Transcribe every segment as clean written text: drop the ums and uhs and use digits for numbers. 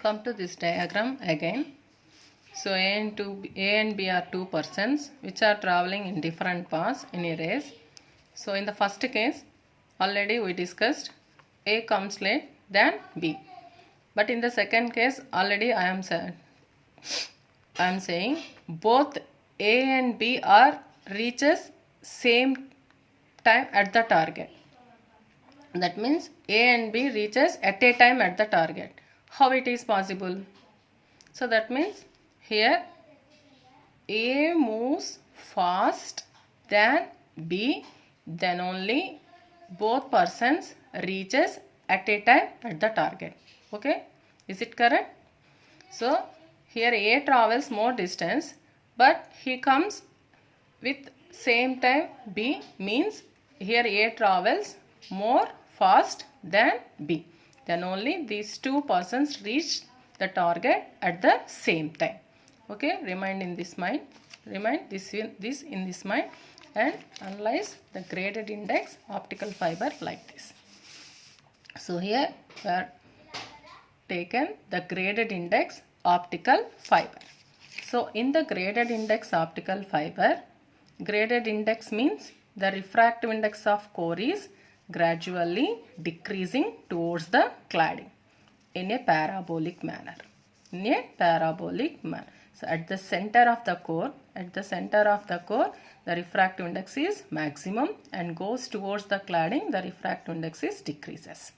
Come to this diagram again. So A and B are two persons which are traveling in different paths in a race. So in the first case, already we discussed A comes late than B. But in the second case, already I am saying both A and B are reaches same time at the target. That means A and B reaches at a time at the target. How it is possible? So that means here A moves fast than B, then only both persons reaches at a time at the target. Okay, is it correct? So here A travels more distance, but he comes with same time B, means here A travels more fast than B. Then only these two persons reach the target at the same time. Okay, remind in this mind, remind this in this mind, and analyze the graded index optical fiber like this. So here we are taken the graded index optical fiber. So in the graded index optical fiber, graded index means the refractive index of core is gradually decreasing towards the cladding in a parabolic manner. In a parabolic manner. So at the center of the core, the refractive index is maximum and goes towards the cladding, the refractive index is decreases.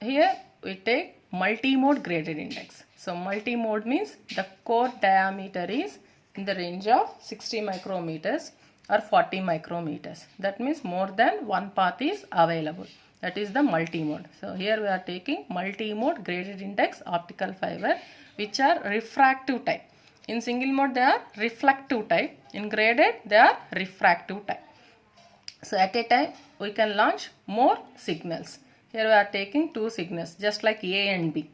Here we take multi-mode graded index. So multi-mode means the core diameter is in the range of 60 micrometers or 40 micrometers. That means more than one path is available. That is the multi-mode. So here we are taking multi-mode graded index optical fiber which are refractive type. In single mode they are reflective type. In graded they are refractive type. So at a time we can launch more signals. Here we are taking two signals just like A and B.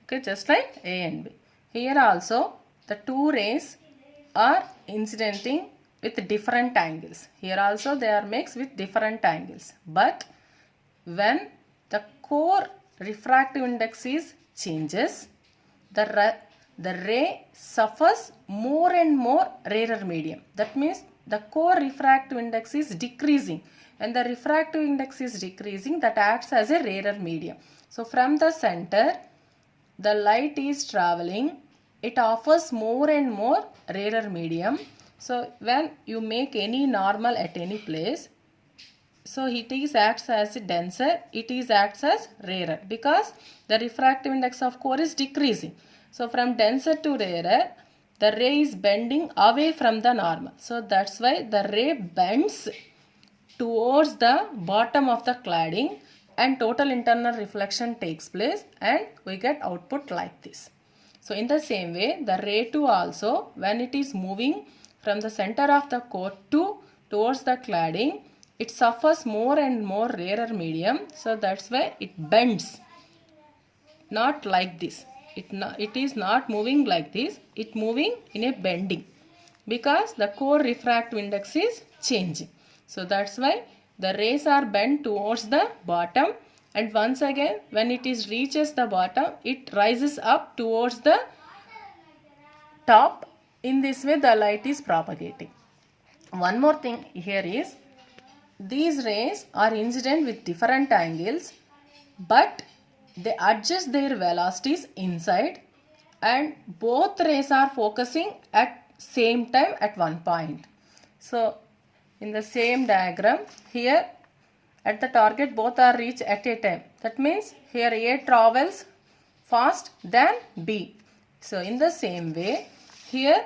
Okay, just like A and B. Here also the two rays are incidenting with different angles. Here also they are mixed with different angles. But when the core refractive index is changes, the ray suffers more and more rarer medium. That means the core refractive index is decreasing. When the refractive index is decreasing, that acts as a rarer medium. So from the center, the light is traveling. It offers more and more rarer medium. So when you make any normal at any place, so it is acts as denser, it is acts as rarer because the refractive index of core is decreasing. So from denser to rarer, the ray is bending away from the normal. So that's why the ray bends towards the bottom of the cladding and total internal reflection takes place and we get output like this. So in the same way, the ray 2 also, when it is moving from the center of the core towards the cladding, it suffers more and more rarer medium. So that's why it bends. Not like this. It is not moving like this. It moving in a bending because the core refractive index is changing. So that's why the rays are bent towards the bottom, and once again when it is reaches the bottom, it rises up towards the top. In this way the light is propagating. One more thing here is these rays are incident with different angles, but they adjust their velocities inside and both rays are focusing at same time at one point. So in the same diagram, here at the target both are reached at a time. That means here A travels fast than B. So in the same way, here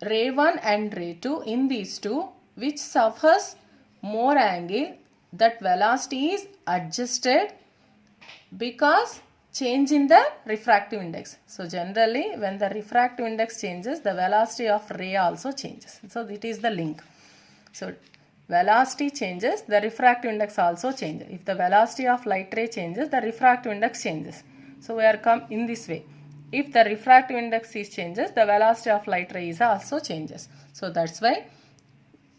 ray 1 and ray 2, in these two, which suffers more angle, that velocity is adjusted because change in the refractive index. So generally when the refractive index changes, the velocity of ray also changes. So it is the link. So velocity changes, the refractive index also changes. If the velocity of light ray changes, the refractive index changes. So we are come in this way. If the refractive index is changes, the velocity of light ray is also changes. So that's why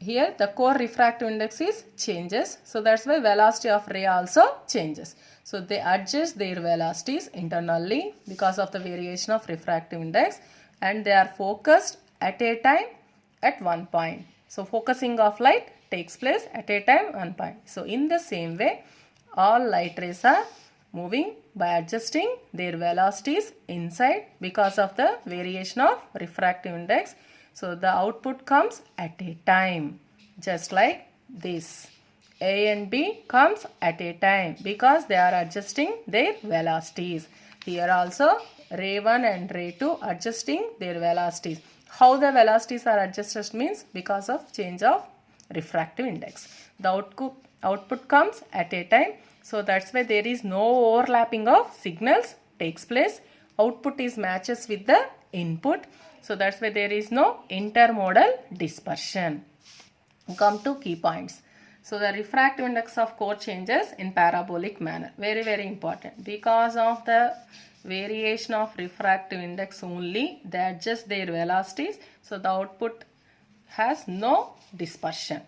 here the core refractive index is changes. So that's why velocity of ray also changes. So they adjust their velocities internally because of the variation of refractive index, and they are focused at a time at one point. So focusing of light takes place at a time one point. So in the same way, all light rays are moving by adjusting their velocities inside because of the variation of refractive index. So the output comes at a time, just like this. A and B comes at a time because they are adjusting their velocities. Here also ray 1 and ray 2 adjusting their velocities. How the velocities are adjusted means because of change of refractive index. The output comes at a time. So that's why there is no overlapping of signals takes place. Output is matches with the input. So that's why there is no intermodal dispersion. Come to key points. So the refractive index of core changes in parabolic manner. Very, very important. Because of the variation of refractive index only, they adjust their velocities. So the output has no dispersion.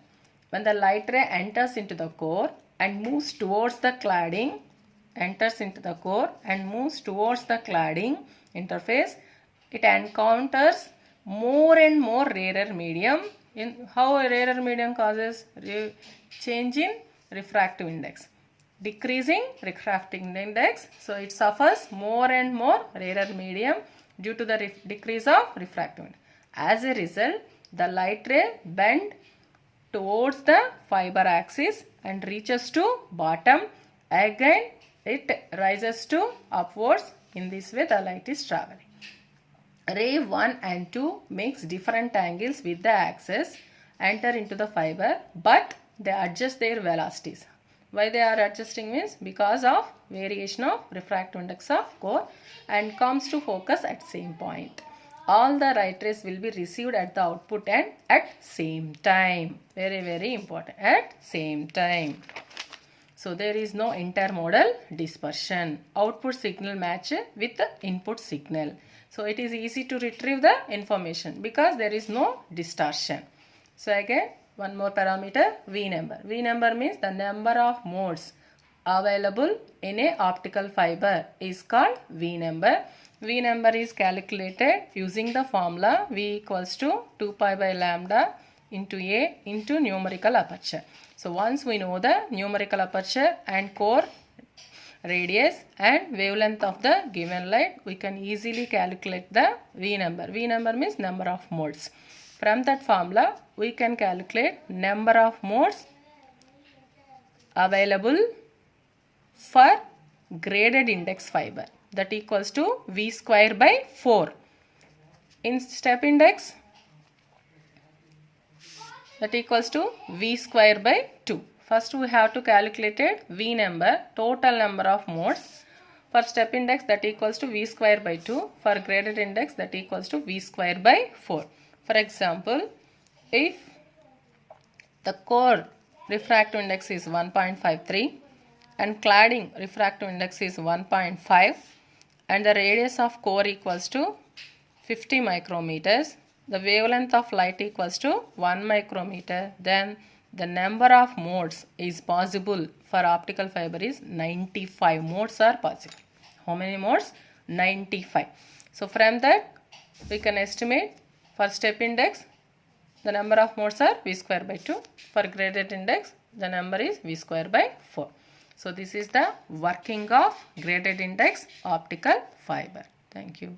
When the light ray enters into the core and moves towards the cladding, interface, it encounters more and more rarer medium. In how a rarer medium causes change in refractive index, decreasing refractive index. So it suffers more and more rarer medium due to the decrease of refractive index. As a result, the light ray bend towards the fiber axis and reaches to bottom. Again it rises to upwards. In this way the light is traveling. Ray 1 and 2 makes different angles with the axis, enter into the fiber, but they adjust their velocities. Why they are adjusting means because of variation of refractive index of core, and comes to focus at same point. All the light rays will be received at the output end at same time. Very, very important. At same time. So there is no intermodal dispersion. Output signal match with the input signal. So it is easy to retrieve the information because there is no distortion. So again one more parameter, V number. V number means the number of modes available in a optical fiber is called V number. V number is calculated using the formula V equals to 2 pi by lambda into A into numerical aperture. So once we know the numerical aperture and core radius and wavelength of the given light, we can easily calculate the V number. V number means number of modes. From that formula, we can calculate number of modes available for graded index fiber, that equals to V square by 4. In step index, that equals to V square by 2. First we have to calculate it V number, total number of modes. For step index, that equals to V square by 2. For graded index, that equals to V square by 4. For example, if the core refractive index is 1.53 and cladding refractive index is 1.5 and the radius of core equals to 50 micrometers, the wavelength of light equals to 1 micrometer, then the number of modes is possible for optical fiber is 95 modes are possible. How many modes? 95. So from that we can estimate for step index the number of modes are V square by 2. For graded index the number is V square by 4. So this is the working of graded index optical fiber. Thank you.